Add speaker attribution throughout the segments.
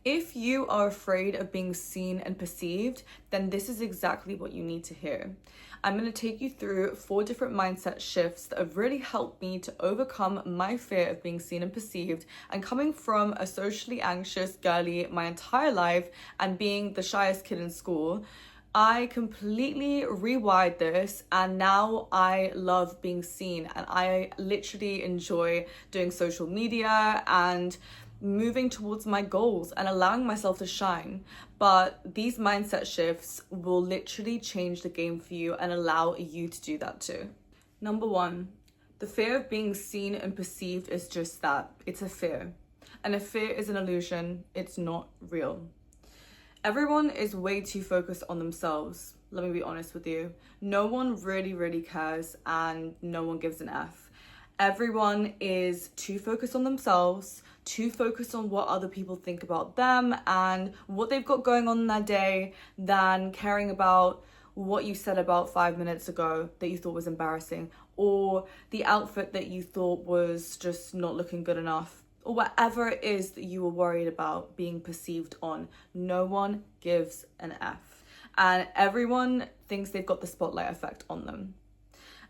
Speaker 1: If you are afraid of being seen and perceived, then this is exactly what you need to hear. I'm going to take you through 4 different mindset shifts that have really helped me to overcome my fear of being seen and perceived. And coming from a socially anxious girly my entire life and being the shyest kid in school, I completely rewired this, and now I love being seen, and I literally enjoy doing social media and moving towards my goals and allowing myself to shine. But these mindset shifts will literally change the game for you and allow you to do that too. Number 1, the fear of being seen and perceived is just that. It's a fear. And a fear is an illusion. It's not real. Everyone is way too focused on themselves. Let me be honest with you. No one really cares, and no one gives an F. Everyone is too focused on themselves, too focused on what other people think about them and what they've got going on in their day, than caring about what you said about 5 minutes ago that you thought was embarrassing, or the outfit that you thought was just not looking good enough, or whatever it is that you were worried about being perceived on. No one gives an F. And everyone thinks they've got the spotlight effect on them.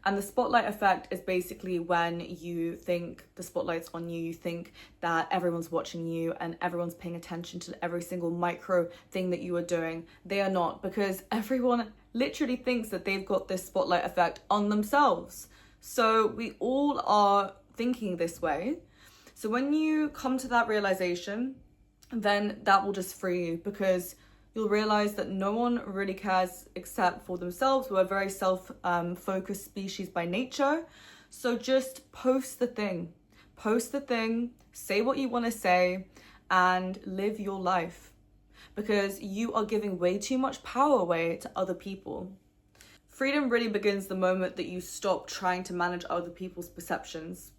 Speaker 1: And the spotlight effect is basically when you think the spotlight's on you, you think that everyone's watching you and everyone's paying attention to every single micro thing that you are doing. They are not, because everyone literally thinks that they've got this spotlight effect on themselves. So we all are thinking this way. So when you come to that realization, then that will just free you, because you'll realize that no one really cares except for themselves. We're a very self-focused species by nature. So just post the thing, say what you want to say, and live your life, because you are giving way too much power away to other people. Freedom really begins the moment that you stop trying to manage other people's perceptions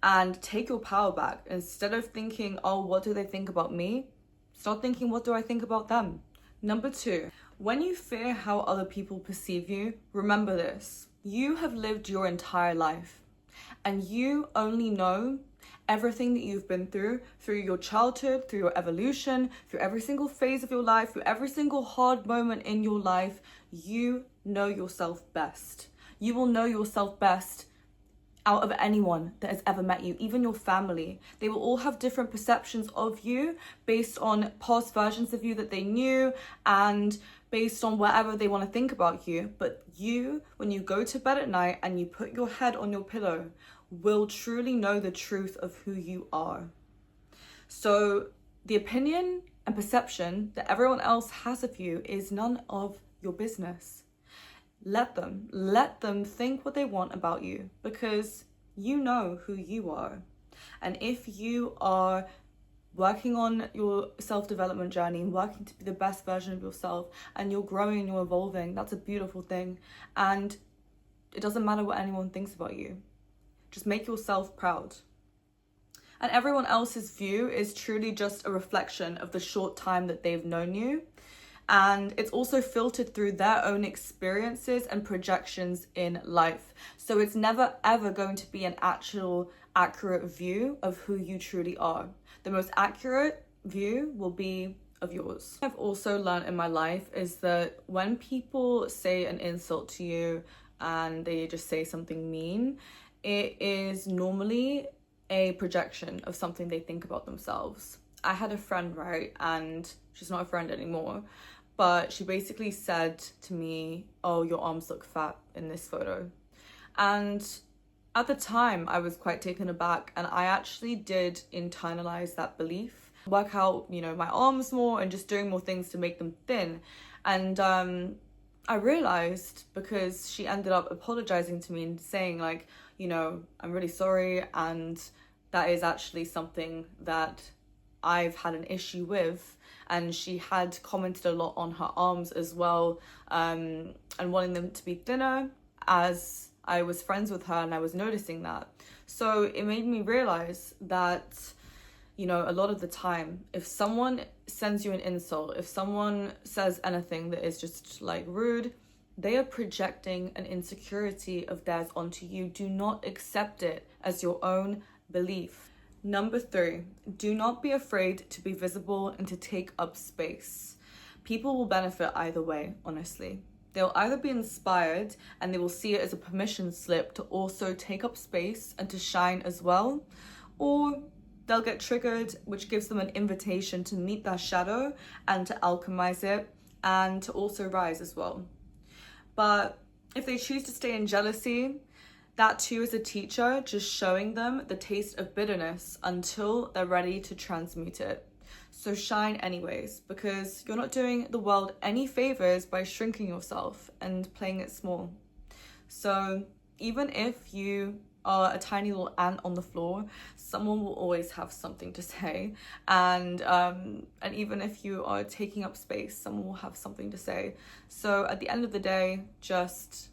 Speaker 1: and take your power back. Instead of thinking, oh, what do they think about me? Start thinking, what do I think about them? Number 2, when you fear how other people perceive you, remember this. You have lived your entire life, and you only know everything that you've been through your childhood, through your evolution, through every single phase of your life, through every single hard moment in your life. You know yourself best. You will know yourself best out of anyone that has ever met you, even your family. They will all have different perceptions of you based on past versions of you that they knew and based on whatever they want to think about you. But you, when you go to bed at night and you put your head on your pillow, will truly know the truth of who you are. So the opinion and perception that everyone else has of you is none of your business. Let them think what they want about you, because you know who you are. And if you are working on your self-development journey and working to be the best version of yourself, and you're growing and you're evolving, that's a beautiful thing. And it doesn't matter what anyone thinks about you. Just make yourself proud. And everyone else's view is truly just a reflection of the short time that they've known you. And it's also filtered through their own experiences and projections in life. So it's never ever going to be an actual accurate view of who you truly are. The most accurate view will be of yours. I've also learned in my life is that when people say an insult to you and they just say something mean, it is normally a projection of something they think about themselves. I had a friend, right, and she's not a friend anymore, but she basically said to me, oh, your arms look fat in this photo. And at the time, I was quite taken aback, and I actually did internalize that belief, work out, my arms more and just doing more things to make them thin. And I realized, because she ended up apologizing to me and saying like, I'm really sorry, and that is actually something that I've had an issue with. And she had commented a lot on her arms as well, and wanting them to be thinner, as I was friends with her and I was noticing that. So it made me realize that, a lot of the time, if someone sends you an insult, if someone says anything that is just like rude, they are projecting an insecurity of theirs onto you. Do not accept it as your own belief. Number 3, do not be afraid to be visible and to take up space. People will benefit either way, honestly. They'll either be inspired and they will see it as a permission slip to also take up space and to shine as well, or they'll get triggered, which gives them an invitation to meet their shadow and to alchemize it and to also rise as well. But if they choose to stay in jealousy, that too is a teacher just showing them the taste of bitterness until they're ready to transmute it. So shine anyways, because you're not doing the world any favors by shrinking yourself and playing it small. So even if you are a tiny little ant on the floor, someone will always have something to say. And even if you are taking up space, someone will have something to say. So at the end of the day, just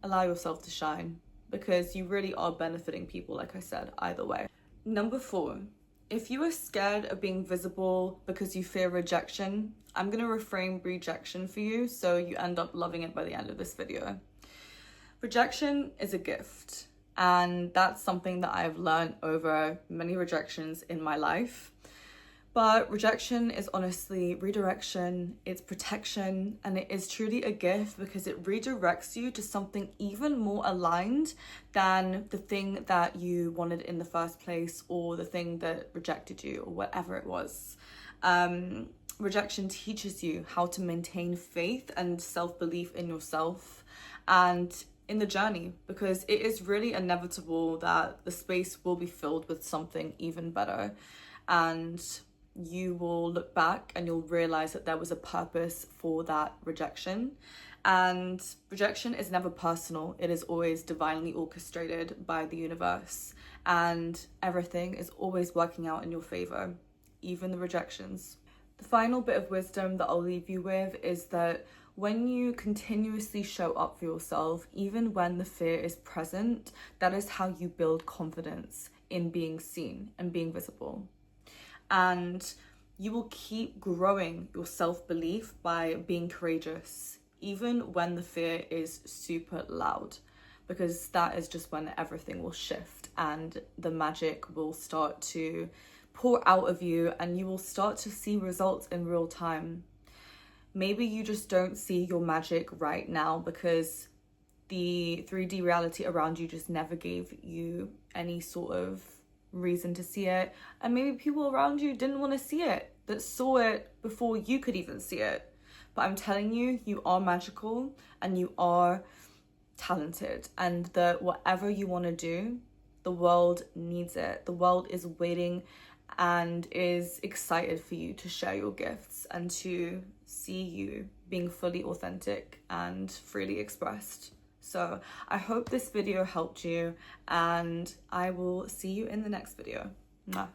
Speaker 1: allow yourself to shine, because you really are benefiting people, like I said, either way. Number 4, if you are scared of being visible because you fear rejection, I'm going to reframe rejection for you so you end up loving it by the end of this video. Rejection is a gift, and that's something that I've learned over many rejections in my life. But rejection is honestly redirection, it's protection, and it is truly a gift because it redirects you to something even more aligned than the thing that you wanted in the first place, or the thing that rejected you, or whatever it was. Rejection teaches you how to maintain faith and self-belief in yourself and in the journey, because it is really inevitable that the space will be filled with something even better. And you will look back and you'll realize that there was a purpose for that rejection. And rejection is never personal. It is always divinely orchestrated by the universe. And everything is always working out in your favor, even the rejections. The final bit of wisdom that I'll leave you with is that when you continuously show up for yourself, even when the fear is present, that is how you build confidence in being seen and being visible. And you will keep growing your self-belief by being courageous, even when the fear is super loud, because that is just when everything will shift and the magic will start to pour out of you and you will start to see results in real time. Maybe you just don't see your magic right now because the 3D reality around you just never gave you any sort of reason to see it, and maybe people around you didn't want to see it, that saw it before you could even see it. But I'm telling you, you are magical and you are talented, and that whatever you want to do, the world needs it. The world is waiting and is excited for you to share your gifts and to see you being fully authentic and freely expressed. So I hope this video helped you, and I will see you in the next video. Mwah.